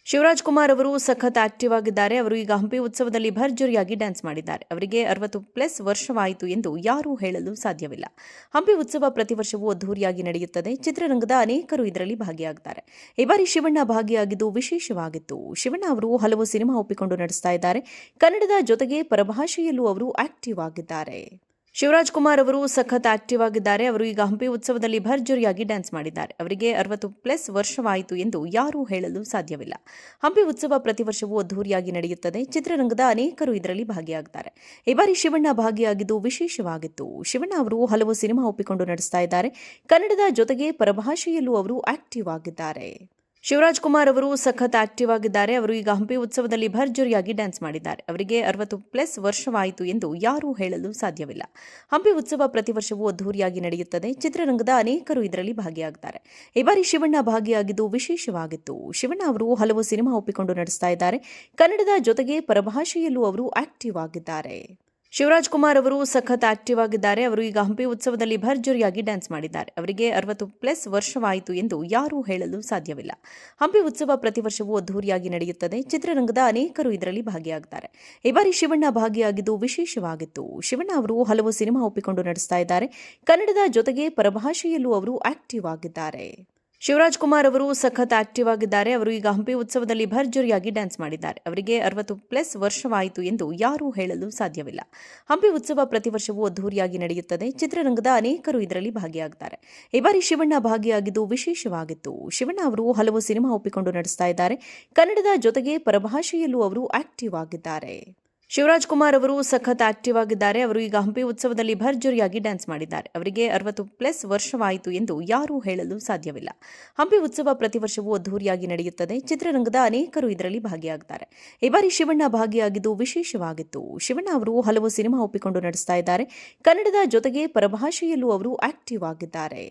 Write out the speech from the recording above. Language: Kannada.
ಶಿವರಾಜ್ ಕುಮಾರ್ ಅವರು ಸಖತ್ ಆಕ್ಟಿವ್ ಆಗಿದ್ದಾರೆ. ಅವರು ಈಗ ಹಂಪಿ ಉತ್ಸವದಲ್ಲಿ ಭರ್ಜರಿಯಾಗಿ ಡ್ಯಾನ್ಸ್ ಮಾಡಿದ್ದಾರೆ. ಅವರಿಗೆ 60+ ವರ್ಷವಾಯಿತು ಎಂದು ಯಾರೂ ಹೇಳಲು ಸಾಧ್ಯವಿಲ್ಲ. ಹಂಪಿ ಉತ್ಸವ ಪ್ರತಿ ವರ್ಷವೂ ಅದ್ದೂರಿಯಾಗಿ ನಡೆಯುತ್ತದೆ. ಚಿತ್ರರಂಗದ ಅನೇಕರು ಇದರಲ್ಲಿ ಭಾಗಿಯಾಗುತ್ತಾರೆ. ಈ ಬಾರಿ ಶಿವಣ್ಣ ಭಾಗಿಯಾಗಿದ್ದು ವಿಶೇಷವಾಗಿತ್ತು. ಶಿವಣ್ಣ ಅವರು ಹಲವು ಸಿನಿಮಾ ಒಪ್ಪಿಕೊಂಡು ನಡೆಸ್ತಾ ಇದ್ದಾರೆ. ಕನ್ನಡದ ಜೊತೆಗೆ ಪರಭಾಷೆಯಲ್ಲೂ ಅವರು ಆಕ್ಟಿವ್ ಆಗಿದ್ದಾರೆ. ಶಿವರಾಜ್ ಕುಮಾರ್ ಅವರು ಸಖತ್ ಆಕ್ಟಿವ್ ಆಗಿದ್ದಾರೆ. ಅವರು ಈಗ ಹಂಪಿ ಉತ್ಸವದಲ್ಲಿ ಭರ್ಜರಿಯಾಗಿ ಡ್ಯಾನ್ಸ್ ಮಾಡಿದ್ದಾರೆ. ಅವರಿಗೆ 60+ ವರ್ಷವಾಯಿತು ಎಂದು ಯಾರೂ ಹೇಳಲು ಸಾಧ್ಯವಿಲ್ಲ. ಹಂಪಿ ಉತ್ಸವ ಪ್ರತಿ ವರ್ಷವೂ ಅದ್ದೂರಿಯಾಗಿ ನಡೆಯುತ್ತದೆ. ಚಿತ್ರರಂಗದ ಅನೇಕರು ಇದರಲ್ಲಿ ಭಾಗಿಯಾಗುತ್ತಾರೆ. ಈ ಬಾರಿ ಶಿವಣ್ಣ ಭಾಗಿಯಾಗಿದ್ದು ವಿಶೇಷವಾಗಿತ್ತು. ಶಿವಣ್ಣ ಅವರು ಹಲವು ಸಿನಿಮಾ ಒಪ್ಪಿಕೊಂಡು ನಡೆಸ್ತಾ ಇದ್ದಾರೆ. ಕನ್ನಡದ ಜೊತೆಗೆ ಪರಭಾಷೆಯಲ್ಲೂ ಅವರು ಆಕ್ಟಿವ್ ಆಗಿದ್ದಾರೆ. ಶಿವರಾಜ್ ಕುಮಾರ್ ಅವರು ಸಖತ್ ಆಕ್ಟಿವ್ ಆಗಿದ್ದಾರೆ. ಅವರು ಈಗ ಹಂಪಿ ಉತ್ಸವದಲ್ಲಿ ಭರ್ಜರಿಯಾಗಿ ಡ್ಯಾನ್ಸ್ ಮಾಡಿದ್ದಾರೆ. ಅವರಿಗೆ 60+ ವರ್ಷವಾಯಿತು ಎಂದು ಯಾರೂ ಹೇಳಲು ಸಾಧ್ಯವಿಲ್ಲ. ಹಂಪಿ ಉತ್ಸವ ಪ್ರತಿ ವರ್ಷವೂ ಅದ್ದೂರಿಯಾಗಿ ನಡೆಯುತ್ತದೆ. ಚಿತ್ರರಂಗದ ಅನೇಕರು ಇದರಲ್ಲಿ ಭಾಗಿಯಾಗುತ್ತಾರೆ. ಈ ಬಾರಿ ಶಿವಣ್ಣ ಭಾಗಿಯಾಗಿದ್ದು ವಿಶೇಷವಾಗಿತ್ತು. ಶಿವಣ್ಣ ಅವರು ಹಲವು ಸಿನಿಮಾ ಒಪ್ಪಿಕೊಂಡು ನಡೆಸ್ತಾ ಇದ್ದಾರೆ. ಕನ್ನಡದ ಜೊತೆಗೆ ಪರಭಾಷೆಯಲ್ಲೂ ಅವರು ಆಕ್ಟಿವ್ ಆಗಿದ್ದಾರೆ. ಶಿವರಾಜ್ ಕುಮಾರ್ ಅವರು ಸಖತ್ ಆಕ್ಟಿವ್ ಆಗಿದ್ದಾರೆ. ಅವರು ಈಗ ಹಂಪಿ ಉತ್ಸವದಲ್ಲಿ ಭರ್ಜರಿಯಾಗಿ ಡ್ಯಾನ್ಸ್ ಮಾಡಿದ್ದಾರೆ. ಅವರಿಗೆ 60+ ವರ್ಷವಾಯಿತು ಎಂದು ಯಾರೂ ಹೇಳಲು ಸಾಧ್ಯವಿಲ್ಲ. ಹಂಪಿ ಉತ್ಸವ ಪ್ರತಿ ವರ್ಷವೂ ಅದ್ದೂರಿಯಾಗಿ ನಡೆಯುತ್ತದೆ. ಚಿತ್ರರಂಗದ ಅನೇಕರು ಇದರಲ್ಲಿ ಭಾಗಿಯಾಗುತ್ತಾರೆ. ಈ ಬಾರಿ ಶಿವಣ್ಣ ಭಾಗಿಯಾಗಿದ್ದು ವಿಶೇಷವಾಗಿತ್ತು. ಶಿವಣ್ಣ ಅವರು ಹಲವು ಸಿನಿಮಾ ಒಪ್ಪಿಕೊಂಡು ನಡೆಸ್ತಾ ಇದ್ದಾರೆ. ಕನ್ನಡದ ಜೊತೆಗೆ ಪರಭಾಷೆಯಲ್ಲೂ ಅವರು ಆಕ್ಟಿವ್ ಆಗಿದ್ದಾರೆ. ಶಿವರಾಜ್ ಕುಮಾರ್ ಅವರು ಸಖತ್ ಆಕ್ಟಿವ್ ಆಗಿದ್ದಾರೆ. ಅವರು ಈಗ ಹಂಪಿ ಉತ್ಸವದಲ್ಲಿ ಭರ್ಜರಿಯಾಗಿ ಡ್ಯಾನ್ಸ್ ಮಾಡಿದ್ದಾರೆ. ಅವರಿಗೆ 60+ ವರ್ಷವಾಯಿತು ಎಂದು ಯಾರೂ ಹೇಳಲು ಸಾಧ್ಯವಿಲ್ಲ. ಹಂಪಿ ಉತ್ಸವ ಪ್ರತಿ ವರ್ಷವೂ ಅದ್ದೂರಿಯಾಗಿ ನಡೆಯುತ್ತದೆ. ಚಿತ್ರರಂಗದ ಅನೇಕರು ಇದರಲ್ಲಿ ಭಾಗಿಯಾಗುತ್ತಾರೆ. ಈ ಬಾರಿ ಶಿವಣ್ಣ ಭಾಗಿಯಾಗಿದ್ದು ವಿಶೇಷವಾಗಿತ್ತು. ಶಿವಣ್ಣ ಅವರು ಹಲವು ಸಿನಿಮಾ ಒಪ್ಪಿಕೊಂಡು ನಡೆಸ್ತಾ ಇದ್ದಾರೆ. ಕನ್ನಡದ ಜೊತೆಗೆ ಪರಭಾಷೆಯಲ್ಲೂ ಅವರು ಆಕ್ಟಿವ್ ಆಗಿದ್ದಾರೆ. ಶಿವರಾಜ್ ಕುಮಾರ್ ಅವರು ಸಖತ್ ಆಕ್ಟಿವ್ ಆಗಿದ್ದಾರೆ. ಅವರು ಈಗ ಹಂಪಿ ಉತ್ಸವದಲ್ಲಿ ಭರ್ಜರಿಯಾಗಿ ಡ್ಯಾನ್ಸ್ ಮಾಡಿದ್ದಾರೆ. ಅವರಿಗೆ 60+ ವರ್ಷವಾಯಿತು ಎಂದು ಯಾರೂ ಹೇಳಲು ಸಾಧ್ಯವಿಲ್ಲ. ಹಂಪಿ ಉತ್ಸವ ಪ್ರತಿ ವರ್ಷವೂ ಅದ್ದೂರಿಯಾಗಿ ನಡೆಯುತ್ತದೆ. ಚಿತ್ರರಂಗದ ಅನೇಕರು ಇದರಲ್ಲಿ ಭಾಗಿಯಾಗುತ್ತಾರೆ. ಈ ಬಾರಿ ಶಿವಣ್ಣ ಭಾಗಿಯಾಗಿದ್ದು ವಿಶೇಷವಾಗಿತ್ತು. ಶಿವಣ್ಣ ಅವರು ಹಲವು ಸಿನಿಮಾ ಒಪ್ಪಿಕೊಂಡು ನಡೆಸ್ತಾ ಇದ್ದಾರೆ. ಕನ್ನಡದ ಜೊತೆಗೆ ಪರಭಾಷೆಯಲ್ಲೂ ಅವರು ಆಕ್ಟಿವ್ ಆಗಿದ್ದಾರೆ.